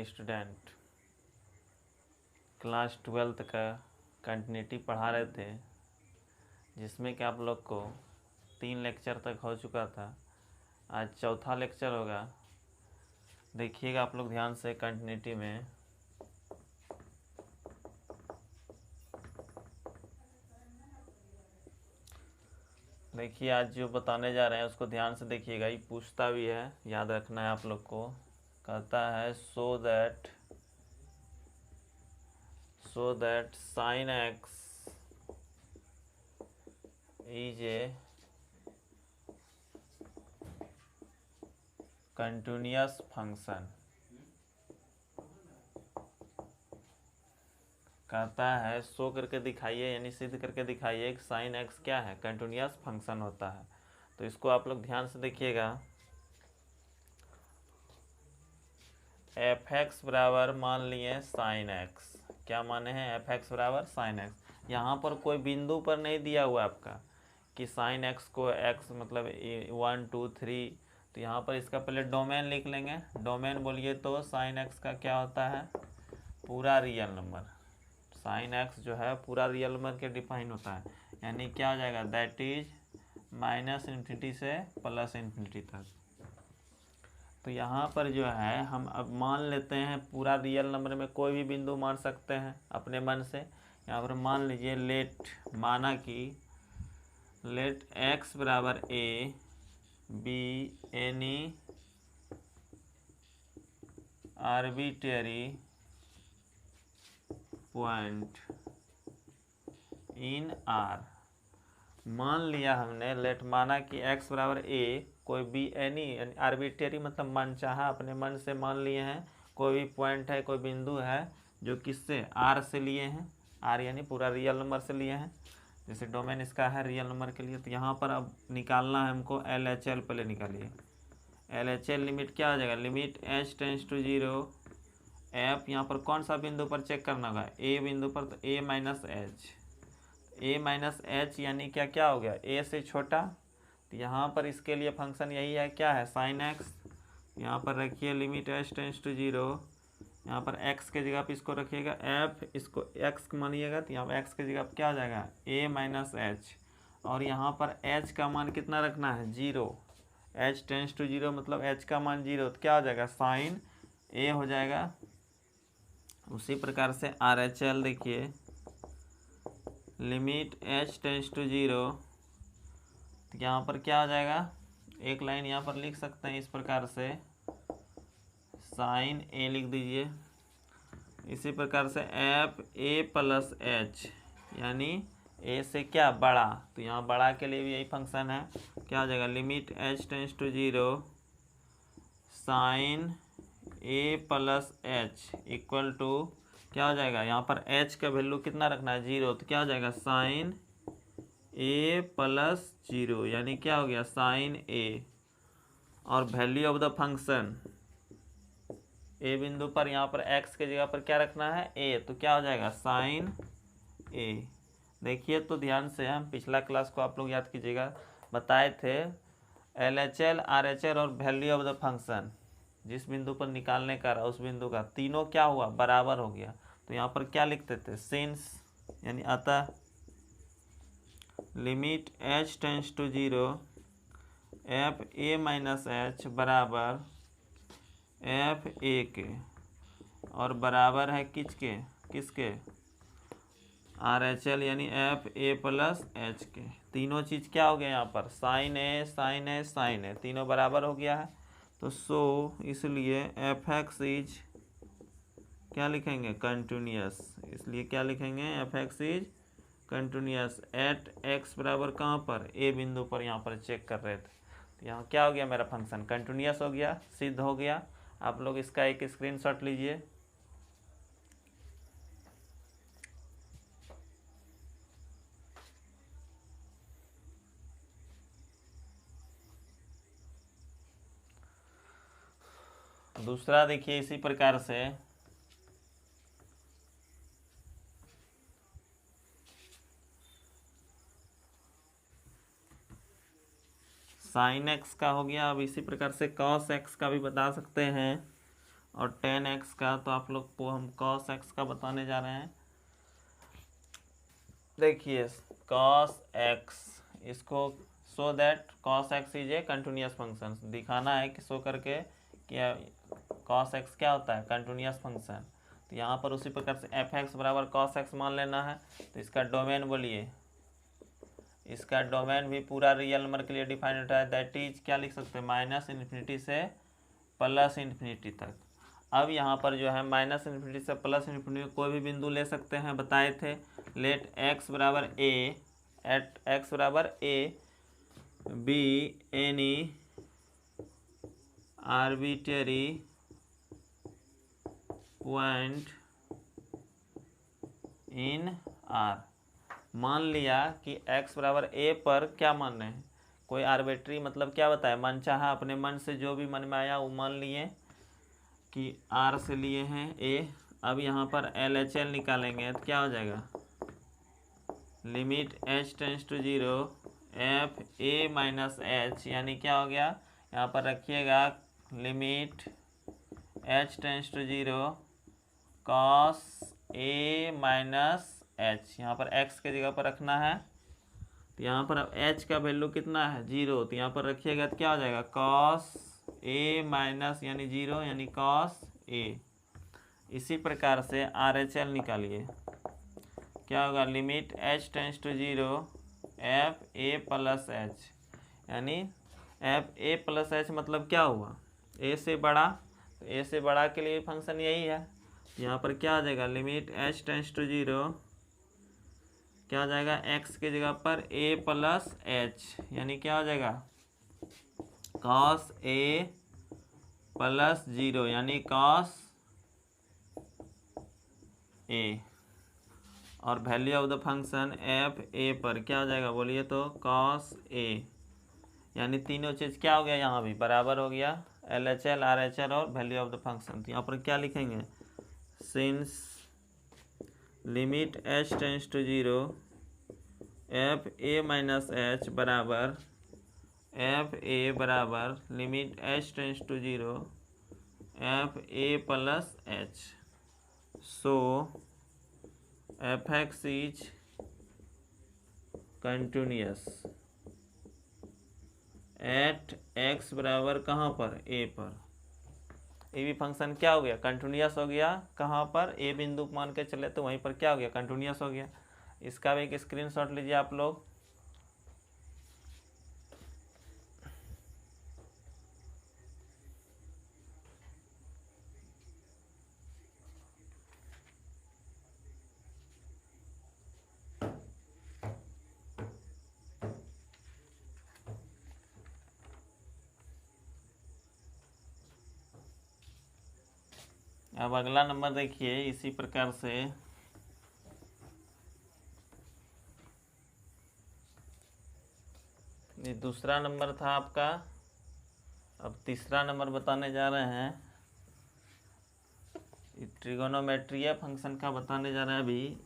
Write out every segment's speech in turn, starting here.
Dear student, class 12th का continuity पढ़ा रहे थे, जिसमें कि आप लोग को 3 लेक्चर तक हो चुका था। आज चौथा लेक्चर होगा। देखिएगा आप लोग ध्यान से कंटिन्यूटी में। देखिए आज जो बताने जा रहे हैं उसको ध्यान से देखिएगा, ये पूछता भी है, याद रखना है आप लोग को। कहता है so that sin x is a continuous function. कहता है शो करके दिखाइए, यानी सिद्ध करके दिखाइए कि साइन एक्स क्या है, कंटिन्यूस फंक्शन होता है। तो इसको आप लोग ध्यान से देखिएगा। एफ एक्स बराबर मान लिए साइन एक्स, क्या माने हैं, एफ एक्स बराबर साइन एक्स। यहाँ पर कोई बिंदु पर नहीं दिया हुआ आपका कि साइन एक्स को एक्स मतलब 1 2 3, तो यहाँ पर इसका पहले डोमेन लिख लेंगे। डोमेन बोलिए तो साइन एक्स का क्या होता है, पूरा रियल नंबर। साइन एक्स जो है पूरा रियल नंबर के डिफाइन होता है, यानी क्या हो जाएगा, दैट इज -∞ से +∞ तक। तो यहाँ पर जो है हम अब मान लेते हैं पूरा रियल नंबर में कोई भी बिंदु मान सकते हैं अपने मन से। यहाँ पर मान लीजिए लेट एक्स बराबर A be any arbitrary point in are. मान लिया हमने, लेट माना कि x बराबर a, कोई भी एनी आर्बिट्रेरी मतलब मनचाहा, अपने मन से मान लिए हैं, कोई भी पॉइंट है, कोई बिंदु है जो किससे, r से लिए हैं, r यानी पूरा रियल नंबर से लिए हैं। जैसे डोमेन इसका है रियल नंबर के लिए, तो यहाँ पर अब निकालना है हमको LHL। पहले निकालिए LHL। लिमिट क्या हो जाएगा, limit h tends to 0 f, यहाँ पर कौन सा बिंदु पर चेक करना होगा, a बिंदु पर, तो a माइनस एच यानी क्या हो गया, a से छोटा। तो यहाँ पर इसके लिए फंक्शन यही है, क्या है, साइन एक्स। यहाँ पर रखिए लिमिट h टेंस टू 0, यहाँ पर x के जगह पे इसको रखिएगा f, इसको x मानिएगा, तो यहाँ पर x के जगह पे क्या हो जाएगा, a माइनस एच। और यहाँ पर h का मान कितना रखना है, 0। h टेंस टू 0 मतलब h का मान 0, तो क्या हो जाएगा, साइन a हो जाएगा। उसी प्रकार से RHL देखिए, लिमिट h टेंस टू 0, तो यहाँ पर क्या हो जाएगा, एक लाइन यहाँ पर लिख सकते हैं इस प्रकार से, साइन a लिख दीजिए। इसी प्रकार से एफ a प्लस एच, यानी a से क्या, बड़ा, तो यहाँ बड़ा के लिए भी यही फंक्शन है। क्या हो जाएगा, limit h tends to 0 sine a plus H equal to, क्या हो जाएगा, यहाँ पर h का वैल्यू कितना रखना है, 0, तो क्या हो जाएगा, साइन a प्लस 0, यानी क्या हो गया, साइन a। और value of the function a बिंदु पर, यहाँ पर x के जगह पर क्या रखना है, a, तो क्या हो जाएगा, साइन a। देखिए तो ध्यान से, हम पिछला क्लास को आप लोग याद कीजिएगा, बताए थे LHL RHL और वैल्यू ऑफ द फंक्शन जिस बिंदु पर निकालने का रहा, उस बिंदु का तीनों क्या हुआ, बराबर हो गया। तो यहाँ पर क्या लिखते थे, सिंस, यानी अतः limit h tends to 0 F a minus H बराबर एफ a के, और बराबर है किसके, RHL यानी एफ a प्लस एच के। तीनों चीज़ क्या हो गया, यहाँ पर साइन a, तीनों बराबर हो गया है। तो सो इसलिए एफ एक्स इज, क्या लिखेंगे, कंटिन्यूस। इसलिए क्या लिखेंगे, F x is continuous eight x बराबर कहाँ पर, ए बिंदु पर, यहाँ पर चेक कर रहे थे। तो यहाँ क्या हो गया, मेरा फंक्शन कंटिन्यूस हो गया, सिद्ध हो गया। आप लोग इसका एक स्क्रीनशॉट लीजिए। दूसरा देखिए इसी प्रकार से, साइन एक्स का हो गया। अब इसी प्रकार से कॉस एक्स का भी बता सकते हैं। और tan x का तो आप लोग को हम cos x का बताने जा रहे हैं। देखिए cos x, इसको so that cos x is a continuous function, दिखाना है कि शो करके कि cos x क्या होता है, कंटिन्यूस फंक्शन। तो यहाँ पर उसी प्रकार से f(x) बराबर cos x मान लेना है। तो इसका डोमेन बोलिए, इसका डोमेन भी पूरा रियल नंबर के लिए डिफाइंड होता है, दैट इज क्या लिख सकते हैं, -∞ से +∞ तक। अब यहाँ पर जो है -∞ से +∞ कोई भी बिंदु ले सकते हैं, बताए थे। लेट x बराबर a, एट x बराबर a be any arbitrary point in R। मान लिया कि x बराबर a पर क्या मान रहे हैं, कोई आर्बिट्री मतलब क्या बताए, मनचाहा, अपने मन से जो भी मन में आया वो मान लिए कि R से लिए हैं a। अब यहाँ पर LHL निकालेंगे तो क्या हो जाएगा, limit h tends to 0 f a minus h, यानी क्या हो गया, यहाँ पर रखिएगा limit h tends to 0 cos a minus h, यहाँ पर x के जगह पर रखना है। तो यहाँ पर अब h का वैल्यू कितना है, 0, तो यहाँ पर रखिएगा तो क्या हो जाएगा, cos a माइनस यानी 0 यानी cos a। इसी प्रकार से RHL निकालिए, क्या होगा, limit h tends to 0 f a plus h, यानी f a प्लस h मतलब क्या हुआ, a से बड़ा। तो a से बड़ा के लिए फंक्शन यही है। यहाँ पर क्या आ जाएगा, लिमिट h टेंस टू 0, क्या हो जाएगा, x के जगह पर a प्लस h, यानी क्या हो जाएगा, cos a प्लस 0 यानी cos a। और value of the function f a पर क्या हो जाएगा, बोलिए तो cos a, यानी तीनों चीज़ क्या हो गया, यहाँ भी बराबर हो गया, LHL RHL और वैल्यू ऑफ द फंक्शन। तो यहाँ पर क्या लिखेंगे, since limit h tends to 0 f a minus h बराबर f a बराबर limit h tends to 0 f a plus h, so f(x) is continuous at x बराबर कहाँ पर, a पर। ए भी फंक्शन क्या हो गया, कंटिन्यूस हो गया, कहाँ पर, a बिंदु मान के चले तो वहीं पर क्या हो गया, कंटिन्यूस हो गया। इसका भी एक स्क्रीनशॉट लीजिए आप लोग। अब अगला नंबर देखिए, इसी प्रकार से ये दूसरा नंबर था आपका। अब तीसरा नंबर बताने जा रहे हैं, ट्रिगोनोमेट्री फंक्शन का बताने जा रहे हैं अभी।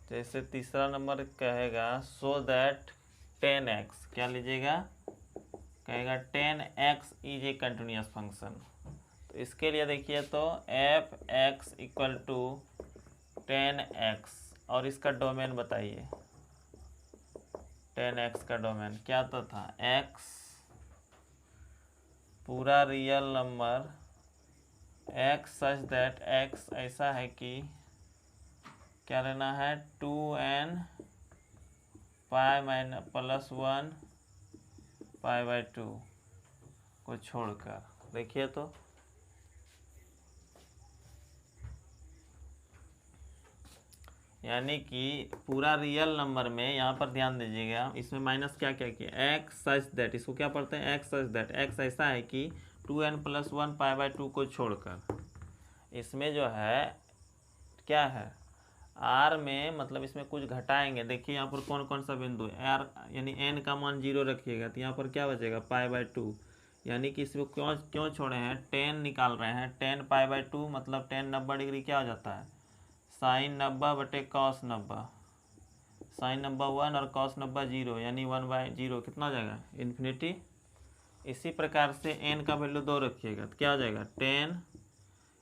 जैसे तीसरा नंबर कहेगा सो दैट 10x, क्या लीजिएगा, कहेगा 10x is a continuous function. तो इसके लिए देखिए तो f(x) इक्वल टू 10x, और इसका डोमेन बताइए, 10x का डोमेन क्या तो था, x पूरा real number, x such that x ऐसा है कि क्या लेना है, 2n pi minus plus 1 pi by 2 को छोड़कर। देखिए तो यानी कि पूरा रियल नंबर में, यहाँ पर ध्यान दीजिएगा, इसमें माइनस क्या क्या किया, x सच दैट, इसको क्या पढ़ते हैं, x सच दैट, x ऐसा है कि 2n प्लस 1 पाई बाई 2 को छोड़कर। इसमें जो है क्या है, r में मतलब इसमें कुछ घटाएंगे। देखिए यहाँ पर कौन कौन सा बिंदु है, r यानी n का मान 0 रखिएगा तो यहाँ पर क्या बचेगा, पाई बाई 2, यानी कि इसमें क्यों क्यों छोड़े हैं, 10 निकाल रहे हैं, 10 पाई बाई 2 मतलब 10 90 डिग्री क्या हो जाता है, साइन 90 बटे कॉस 90, साइन नंबर 1 और कॉस नंबर 0 यानी 1/0 कितना हो जाएगा इन्फिनिटी। इसी प्रकार से n का वैल्यू 2 रखिएगा तो क्या हो जाएगा 10,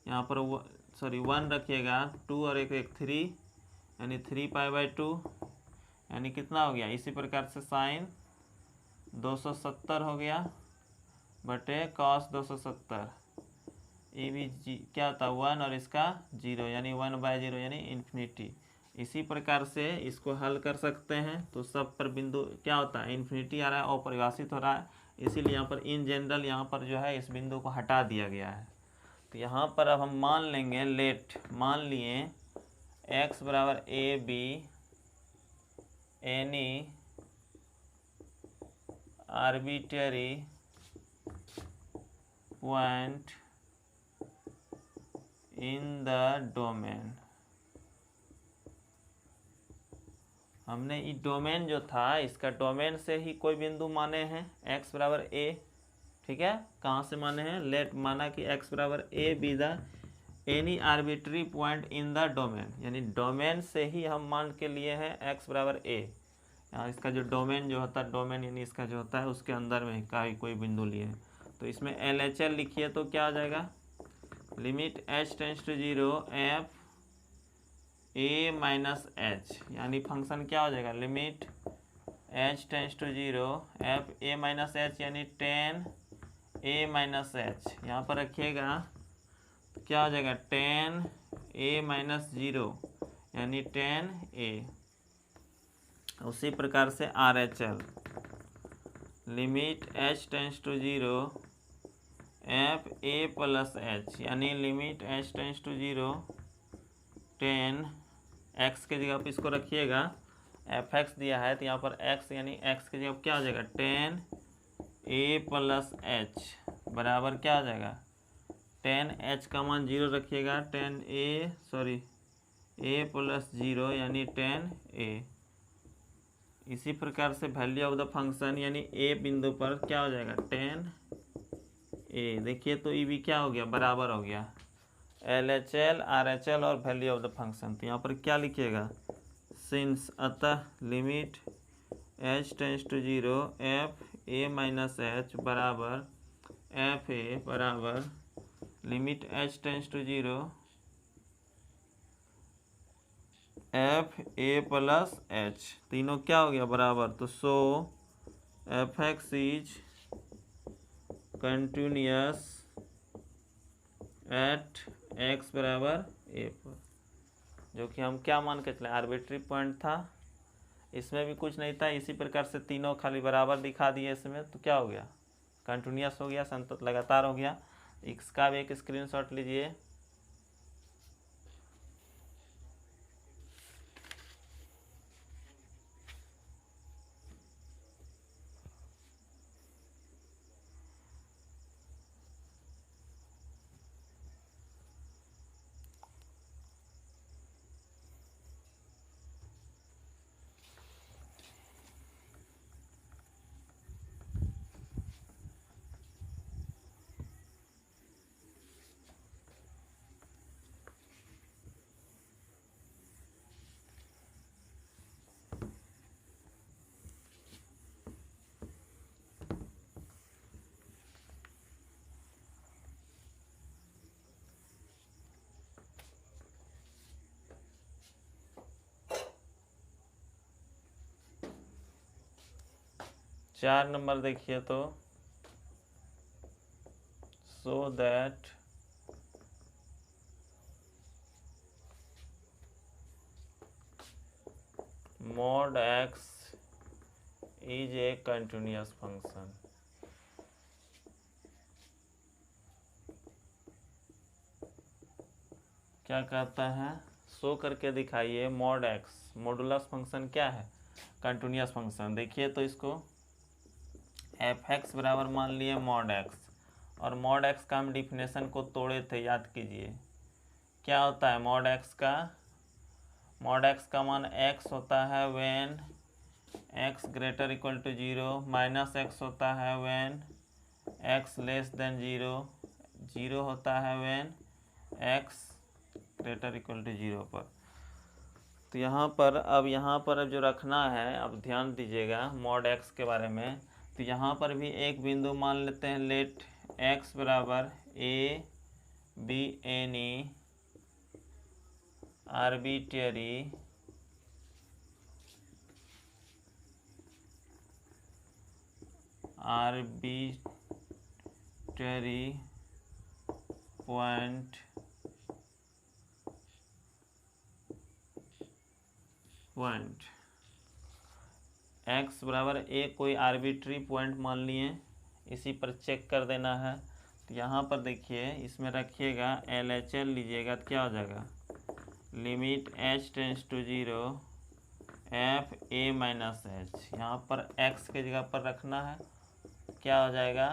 यहाँ पर 1 रखिएगा 2 और एक 3 यानी 3π/2 यानी कितना हो गया। इसी प्रकार से साइन 270 हो गया बटे कॉस 270, ये भी क्या होता है 1 और इसका 0 यानी 1/0 यानी इन्फिनिटी। इसी प्रकार से इसको हल कर सकते हैं तो सब पर बिंदु क्या होता है इन्फिनिटी आ रहा है, अपरिभाषित हो रहा है, इसीलिए यहाँ पर इन जनरल यहाँ पर जो है इस बिंदु को हटा दिया गया है। तो यहाँ पर अब हम मान लेंगे मान लिए x बराबर A be any arbitrary point in the domain. हमने ये डोमेन जो था इसका डोमेन से ही कोई बिंदु माने हैं x बराबर a, ठीक है। कहाँ से माने हैं लेट माना कि x बराबर a be the any arbitrary point in the domain, यानी डोमेन से ही हम मान के लिए हैं x बराबर a। यहाँ इसका जो डोमेन जो होता है डोमेन यानी इसका जो होता है उसके अंदर में का कोई बिंदु लिए हैं तो इसमें LHL लिखिए तो क्या आ जाएगा limit h tends to 0 f a minus H, यानी फंक्शन क्या हो जाएगा limit h tends to 0 f a minus H यानी 10 a माइनस एच। यहाँ पर रखिएगा तो क्या हो जाएगा 10 a माइनस 0 यानी 10 a। उसी प्रकार से RHL limit h tends to 0 f a plus h यानी limit h tends to 0 10 x के जगह पर इसको रखिएगा fx दिया है तो यहाँ पर x यानी x की जगह क्या हो जाएगा 10 a प्लस एच बराबर क्या हो जाएगा 10h का मान 0 रखिएगा 10a प्लस 0 यानी 10a। इसी प्रकार से वैल्यू ऑफ द फंक्शन यानी a बिंदु पर क्या हो जाएगा 10a। देखिए तो ये भी क्या हो गया बराबर हो गया LHL RHL और वैल्यू ऑफ द फंक्शन। तो यहाँ पर क्या लिखिएगा सिंस अतः limit h tends to 0 f a minus H बराबर f a बराबर limit h tends to 0 f a plus H, तीनों क्या हो गया बराबर। तो so fx is continuous at x बराबर a पर, जो कि हम क्या मान के चले आर्बिट्री पॉइंट था, इसमें भी कुछ नहीं था। इसी प्रकार से तीनों खाली बराबर दिखा दिए इसमें तो क्या हो गया कंटिन्यूअस हो गया, संतत लगातार हो गया। इसका भी एक स्क्रीनशॉट लीजिए। चार नंबर देखिए तो so that mod x is a continuous function. क्या कहता है शो करके दिखाइए mod x मॉडुलस फंक्शन क्या है कंटिन्यूअस फंक्शन। देखिए तो इसको fx बराबर मान लिए mod x और mod x का हम डिफिनेशन को तोड़े थे, याद कीजिए क्या होता है mod x का। mod x का मान x होता है when x greater equal to 0, minus x होता है when x लेस देन 0, 0 होता है when x greater equal to 0 पर। तो यहाँ पर अब जो रखना है, अब ध्यान दीजिएगा मॉड एक्स के बारे में। तो यहाँ पर भी एक बिंदु मान लेते हैं, लेट एक्स बराबर A be any arbitrary point x बराबर ए कोई आर्बिट्री पॉइंट मान लिए, इसी पर चेक कर देना है। तो यहाँ पर देखिए, इसमें रखिएगा LHL लीजिएगा, तो क्या हो जाएगा, limit h tends to 0 F A minus H. यहाँ पर x के जगह पर रखना है, क्या हो जाएगा,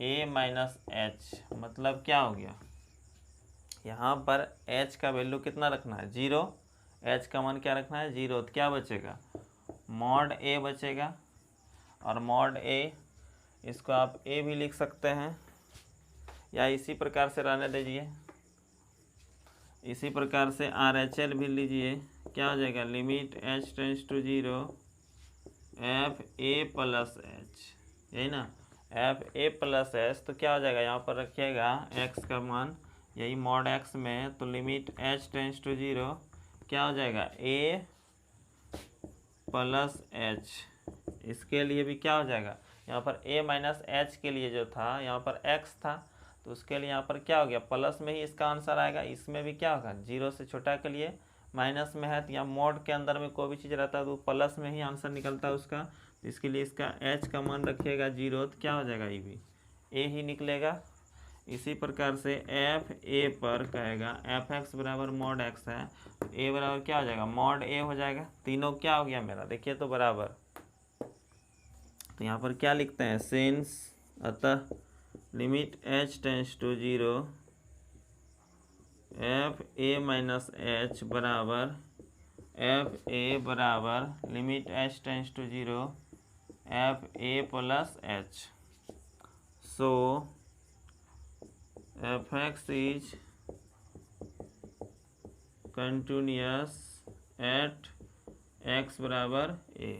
a माइनस एच। मतलब क्या हो गया, यहाँ पर h का वैल्यू कितना रखना है, 0, h का मान क्या रखना है, 0। तो क्या बचेगा, मॉड a बचेगा। और मॉड a, इसको आप a भी लिख सकते हैं, या इसी प्रकार से रहने दीजिए, इसी प्रकार से RHL भी लीजिए। क्या हो जाएगा, limit h tends to 0 F A plus H, यही ना, एफ ए प्लस एच। तो क्या हो जाएगा, यहाँ पर रखिएगा x का मान, यही मॉड x में, तो लिमिट h टेंस टू 0 क्या हो जाएगा, a प्लस एच। इसके लिए भी क्या हो जाएगा, यहाँ पर a माइनस एच के लिए जो था, यहाँ पर x था, तो उसके लिए यहाँ पर क्या हो गया, प्लस में ही इसका आंसर आएगा। इसमें भी क्या होगा, 0 से छोटा के लिए माइनस में है, तो यहाँ मोड के अंदर में कोई भी चीज़ रहता है तो प्लस में ही आंसर निकलता है उसका। तो इसके लिए इसका h का मान रखिएगा 0, तो क्या हो जाएगा, ये भी a ही निकलेगा। इसी प्रकार से एफ ए पर कहेगा एफ एक्स बराबर मॉड एक्स है, तो a बराबर क्या हो जाएगा, मॉड a हो जाएगा। तीनों क्या हो गया मेरा, देखिए तो बराबर। तो यहाँ पर क्या लिखते हैं, सिंस, अतः limit h tends to 0 F A minus H बराबर एफ ए बराबर limit h tends to 0 F A plus H. So F x is continuous at x बराबर ए,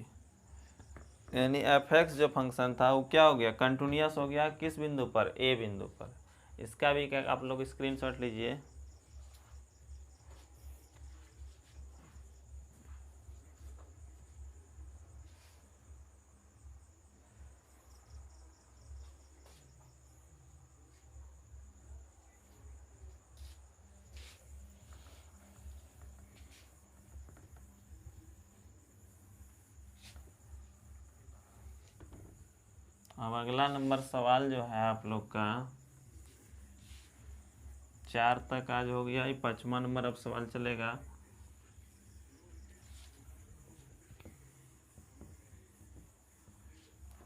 यानी एफ एक्स जो फंक्शन था वो क्या हो गया, कंटिन्यूअस हो गया, किस बिंदु पर, ए बिंदु पर। इसका भी क्या आप लोग स्क्रीनशॉट लीजिए। अब अगला नंबर सवाल जो है आप लोग का 4 तक आज हो गया, ये 5वां नंबर अब सवाल चलेगा।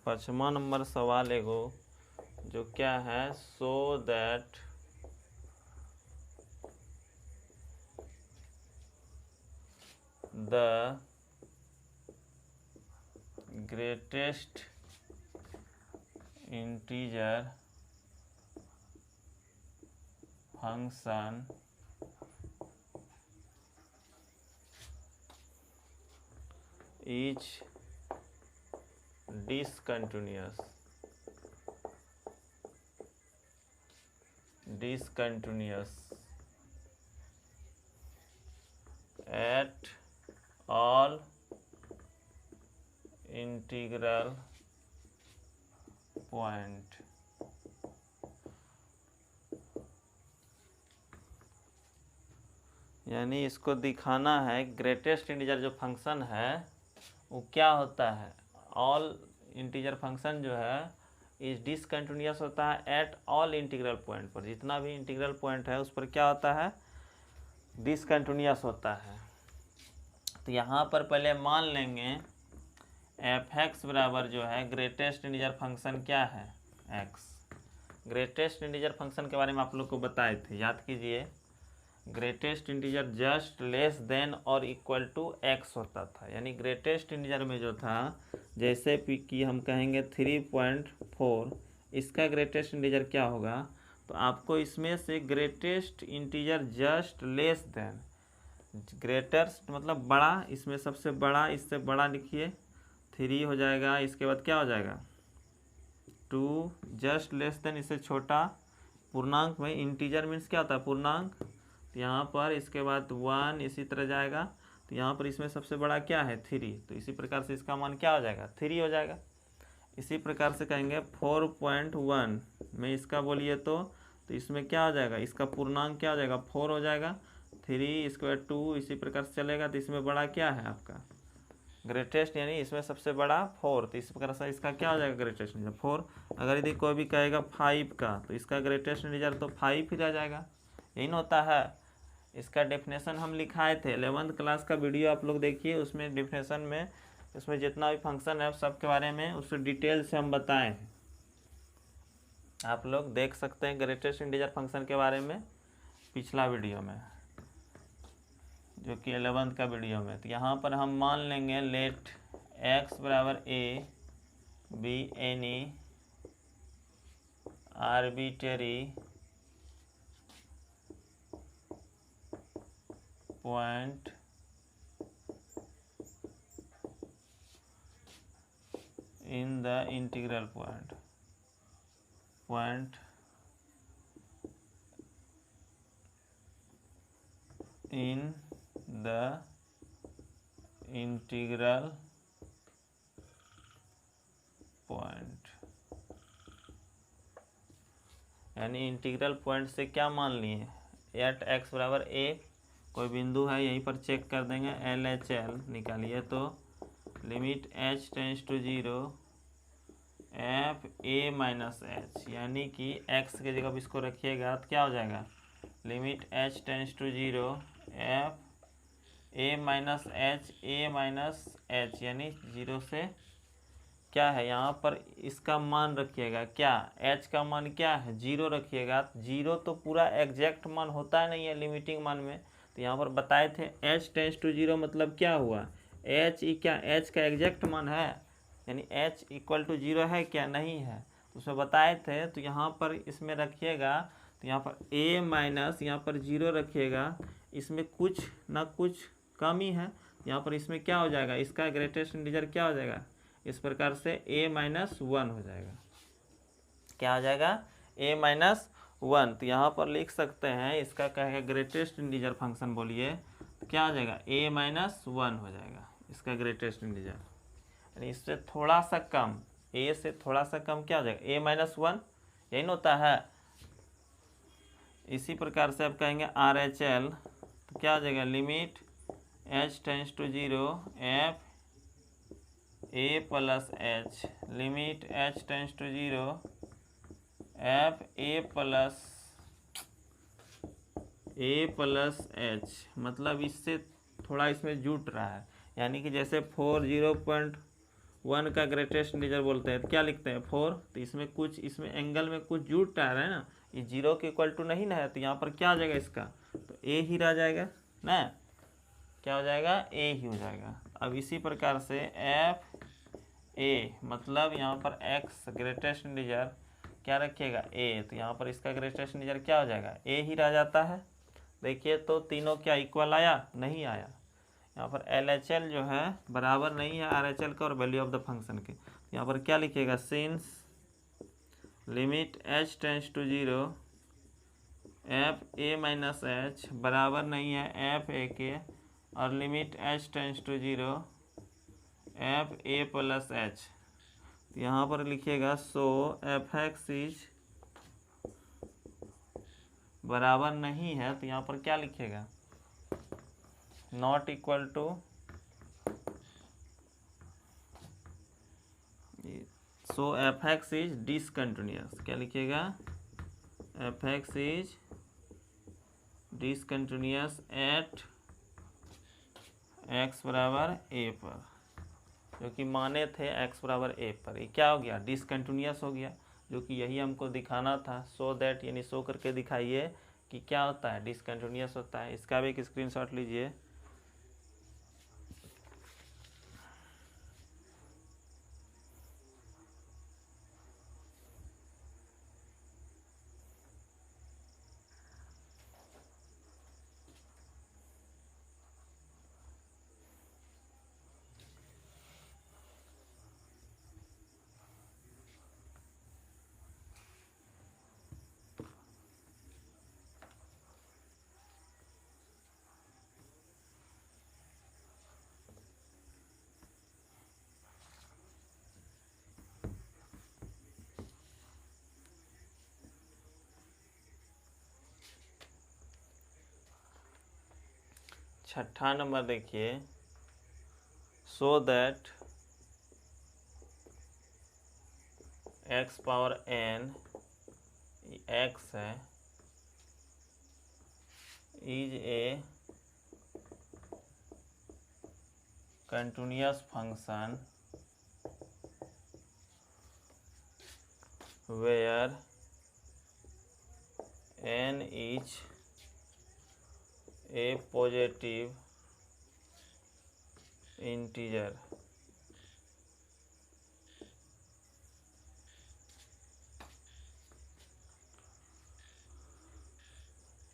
पांचवा नंबर सवाल एगो जो क्या है, so that the greatest integer function is discontinuous at all integral point। यानी इसको दिखाना है ग्रेटेस्ट इंटीजर जो फंक्शन है वो क्या होता है, ऑल इंटीजर फंक्शन जो है इस डिसकंटिन्यूअस होता है एट ऑल इंटीग्रल पॉइंट पर, जितना भी इंटीग्रल पॉइंट है उस पर क्या होता है, डिसकंटिन्यूअस होता है। तो यहाँ पर पहले मान लेंगे एफ एक्स बराबर जो है ग्रेटेस्ट इंटीजर फंक्शन क्या है, एक्स। ग्रेटेस्ट इंटीजर फंक्शन के बारे में आप लोग को बताए थे, याद कीजिए। Greatest integer just less than और इक्वल टू एक्स होता था, यानी ग्रेटेस्ट इंटीजर में जो था, जैसे कि हम कहेंगे 3.4, इसका ग्रेटेस्ट इंटीजर क्या होगा, तो आपको इसमें से greatest integer just less than greatest मतलब बड़ा, इसमें सबसे बड़ा, इससे बड़ा लिखिए 3 हो जाएगा। इसके बाद क्या हो जाएगा 2, जस्ट लेस देन इससे छोटा। पूर्णांक में इंटीजर मीन्स क्या होता है पूर्णांक, तो यहाँ पर इसके बाद 1 इसी तरह जाएगा। तो यहाँ पर इसमें सबसे बड़ा क्या है 3, तो इसी प्रकार से इसका मान क्या हो जाएगा 3 हो जाएगा। इसी प्रकार से कहेंगे 4.1 में इसका बोलिए तो इसमें क्या हो जाएगा, इसका पूर्णांक क्या हो जाएगा 4 हो जाएगा। 3 इसके बाद 2 इसी प्रकार से चलेगा। तो इसमें बड़ा क्या है आपका ग्रेटेस्ट, यानी इसमें सबसे बड़ा 4। तो इस प्रकार से इसका क्या हो जाएगा ग्रेटेस्ट इंटीजर 4। अगर यदि कोई भी कहेगा 5 का, तो इसका ग्रेटेस्ट इंटीजर तो 5 ही रह जाएगा। यही ना होता है। इसका डेफिनेशन हम लिखाए थे 11th क्लास का वीडियो आप लोग देखिए, उसमें डेफिनेशन में उसमें जितना भी फंक्शन है सब के बारे में उससे डिटेल से हम बताए हैं। आप लोग देख सकते हैं ग्रेटेस्ट इंटीजर फंक्शन के बारे में पिछला वीडियो में, जो कि 11th का वीडियो में। तो यहाँ पर हम मान लेंगे लेट x बराबर a be any arbitrary point in the integral point in the integral point, यानी इंटीग्रल पॉइंट से क्या मान लिए एट x बराबर a, कोई बिंदु है यहीं पर चेक कर देंगे LHL निकालिए। तो limit h tends to 0 f a minus H, यानी कि x के जगह इसको रखिएगा तो क्या हो जाएगा limit h tends to 0 f a minus H, यानी 0 से क्या है यहाँ पर इसका मान रखिएगा क्या h का मान क्या है 0 रखिएगा। 0 तो पूरा एग्जैक्ट मान होता है नहीं है लिमिटिंग मान में। तो यहाँ पर बताए थे h टेंस टू 0 मतलब क्या हुआ h क्या h का एग्जैक्ट मान है, यानी h इक्वल टू 0 है क्या नहीं है, तो उसमें बताए थे। तो यहाँ पर इसमें रखिएगा, तो यहाँ पर a माइनस यहाँ पर 0 रखिएगा, इसमें कुछ ना कुछ कमी है। यहाँ पर इसमें क्या हो जाएगा इसका ग्रेटेस्ट इंटीजर क्या हो जाएगा, इस प्रकार से a माइनस 1 हो जाएगा। क्या हो जाएगा a माइनस 1। तो यहाँ पर लिख सकते हैं इसका कहेगा ग्रेटेस्ट इंटीजर फंक्शन बोलिए, तो क्या हो जाएगा a माइनस 1 हो जाएगा इसका ग्रेटेस्ट इंटीजर, यानी इससे थोड़ा सा कम, a से थोड़ा सा कम क्या हो जाएगा a माइनस 1, यही ना होता है। इसी प्रकार से आप कहेंगे RHL, तो क्या हो जाएगा limit h tends to 0 f a plus H, limit h tends to 0 f a plus H, मतलब इससे थोड़ा इसमें जुट रहा है, यानी कि जैसे 0.1 का ग्रेटेस्ट इंटीजर बोलते हैं तो क्या लिखते हैं 4, तो इसमें कुछ इसमें एंगल में कुछ जुट रहा है ना, ये 0 के इक्वल टू नहीं ना है। तो यहाँ पर क्या हो जाएगा इसका तो a ही रह जाएगा ना, क्या हो जाएगा a ही हो जाएगा। अब इसी प्रकार से f a मतलब यहाँ पर x ग्रेटेस्ट इंटीजर क्या रखिएगा a, तो यहाँ पर इसका ग्रेटेस्ट इंटीजर क्या हो जाएगा a ही रह जाता है। देखिए तो तीनों क्या इक्वल आया, नहीं आया। यहाँ पर LHL जो है बराबर नहीं है RHL का और वैल्यू ऑफ द फंक्शन के। यहाँ पर क्या लिखिएगा since limit h tends to 0 f a minus H बराबर नहीं है f a के, और limit h tends to 0 f a plus H. तो यहाँ पर लिखिएगा सो f(x) इज बराबर नहीं है, तो यहाँ पर क्या लिखिएगा not equal to, so f(x) is discontinuous. क्या लिखिएगा f(x) is discontinuous at x बराबर a पर, जो कि माने थे x बराबर a पर, ये क्या हो गया डिसकंटिन्यूअस हो गया, जो कि यही हमको दिखाना था। सो दैट यानी शो करके दिखाइए कि क्या होता है डिसकंटिन्यूअस होता है। इसका भी एक स्क्रीनशॉट लीजिए। छठा नंबर देखिए, so that x power n, x है, is a continuous function where n is a positive integer।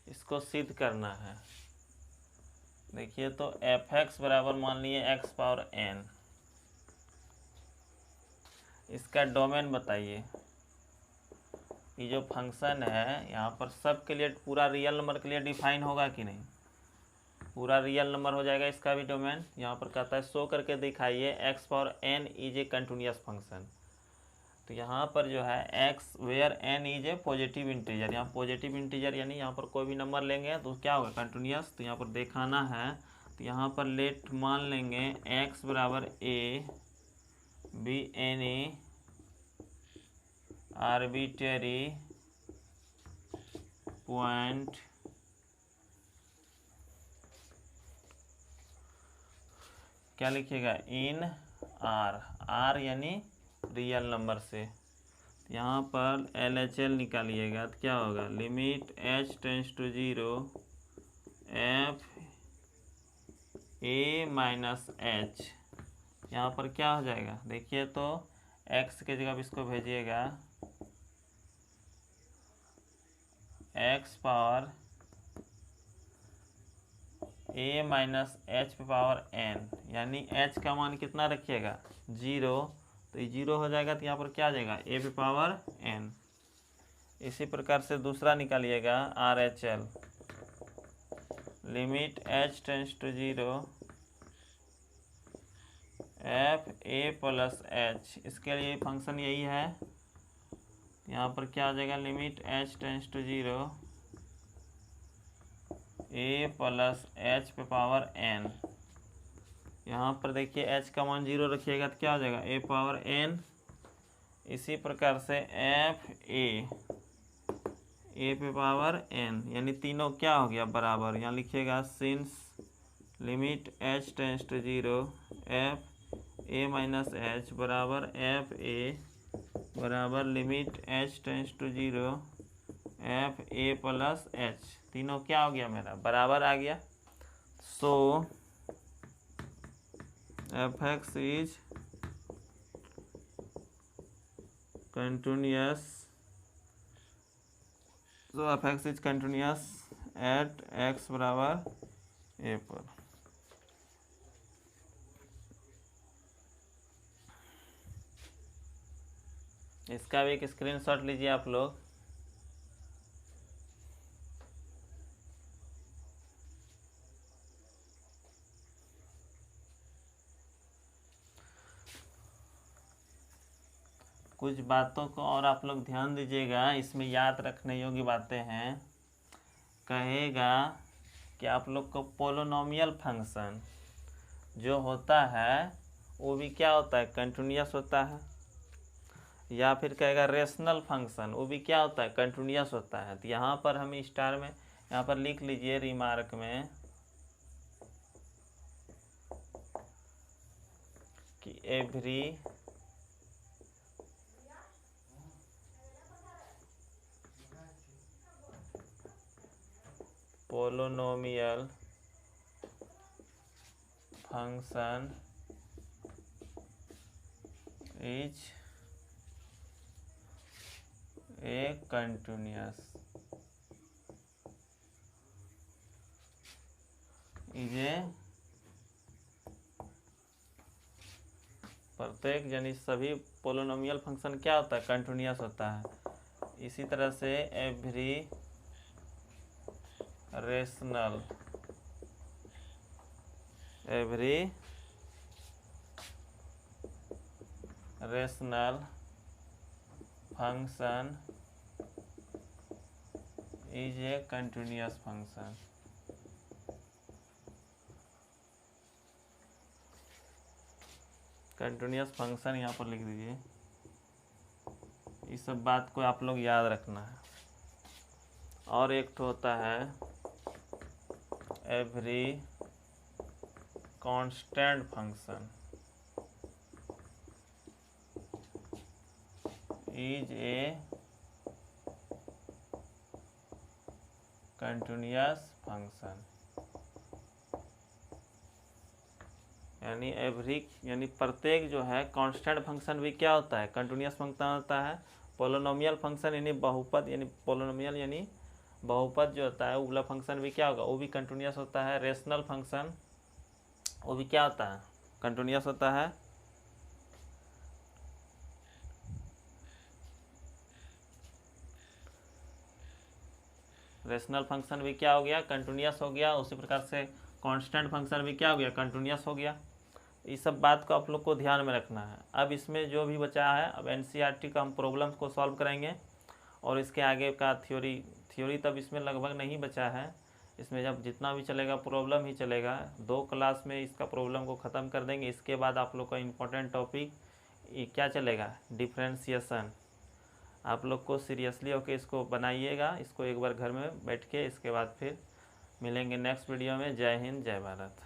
इसको सिद्ध करना है। देखिए तो एफ एक्स बराबर मान लिए एक्स पावर एन, इसका डोमेन बताइए। ये जो फंक्शन है यहाँ पर सब के लिए, पूरा रियल नंबर के लिए डिफाइन होगा कि नहीं? पूरा रियल नंबर हो जाएगा इसका भी डोमेन। यहाँ पर कहता है शो करके दिखाइए X power N is a continuous function. तो यहाँ पर जो है X where N is a positive integer, यहाँ पॉजिटिव इंटीजर यानी यहाँ पर कोई भी नंबर लेंगे तो क्या होगा? कंटिन्यूअस। तो यहाँ पर दिखाना है, तो यहाँ पर लेट मान लेंगे एक्स बराबर A be an a arbitrary point क्या लिखिएगा? इन आर, आर यानी रियल नंबर से। यहाँ पर LHL निकालिएगा तो क्या होगा? Limit h tends to 0 F A minus H. यहाँ पर क्या हो जाएगा? देखिए तो x के जगह इसको भेजिएगा x power a minus H पे पावर n, यानी h का मान कितना रखिएगा? 0। तो ये 0 हो जाएगा तो यहाँ पर क्या आ जाएगा? a पे पावर n। इसी प्रकार से दूसरा निकालिएगा RHL, limit h tends to 0 F A plus H. इसके लिए फंक्शन यही है। यहाँ पर क्या आ जाएगा? Limit h tends to 0 A plus H पे पावर n। यहाँ पर देखिए h का मान 0 रखिएगा तो क्या हो जाएगा? a power n। इसी प्रकार से एफ ए पे पावर n, यानी तीनों क्या हो गया? बराबर। यहाँ लिखिएगा since limit h tends to 0 F A minus H बराबर एफ ए बराबर limit h tends to 0 F A plus H. तीनों क्या हो गया? मेरा बराबर आ गया। So F x is continuous, so F x is continuous at x बराबर ए पर। इसका भी एक स्क्रीनशॉट लीजिए आप लोग। कुछ बातों को और आप लोग ध्यान दीजिएगा, इसमें याद रखने योग्य बातें हैं। कहेगा कि आप लोग को पोलिनोमियल फंक्शन जो होता है वो भी क्या होता है? कंटिन्यूअस होता है। या फिर कहेगा रेशनल फंक्शन, वो भी क्या होता है? कंटिन्यूअस होता है। तो यहाँ पर हम स्टार में यहाँ पर लिख लीजिए रिमार्क में कि every polynomial function is a continuous, is a प्रत्येक यानी सभी पोलिनोमियल फंक्शन क्या होता है? कंटिन्यूअस होता है। इसी तरह से every rational, every rational function is a continuous function. Continuous function यहाँ पर लिख दीजिए। इस सब बात को आप लोग याद रखना है। और एक तो होता है every constant function is a continuous function, यानी प्रत्येक जो है कांस्टेंट फंक्शन भी क्या होता है, कंटिन्यूस फंक्शन होता है। पोलिनोमियल फंक्शन यानी बहुपद, यानी पोलिनोमियल यानी बहुपद जो होता है उगला फंक्शन भी क्या होगा, वो भी कंटिन्यूस होता है। रेशनल फंक्शन वो भी क्या होता है, कंटिन्यूस होता है। रेशनल फंक्शन भी क्या हो गया, कंटिन्यूस हो गया। उसी प्रकार से कांस्टेंट फंक्शन भी क्या हो गया, कंटिन्यूस हो गया। इस सब बात को आप लोग को ध्यान में रखना है। अब इसमें जो भी बचा है, अब एनसीईआरटी का हम प्रॉब्लम्स को सॉल्व करेंगे और इसके आगे का थ्योरी तब इसमें लगभग नहीं बचा है। इसमें जब जितना भी चलेगा प्रॉब्लम ही चलेगा। 2 क्लास में इसका प्रॉब्लम को ख़त्म कर देंगे। इसके बाद आप लोग का इम्पोर्टेंट टॉपिक क्या चलेगा, डिफ्रेंशिएशन। आप लोग को सीरियसली होकर इसको बनाइएगा, इसको एक बार घर में बैठ के। इसके बाद फिर मिलेंगे नेक्स्ट वीडियो में। जय हिंद, जय भारत।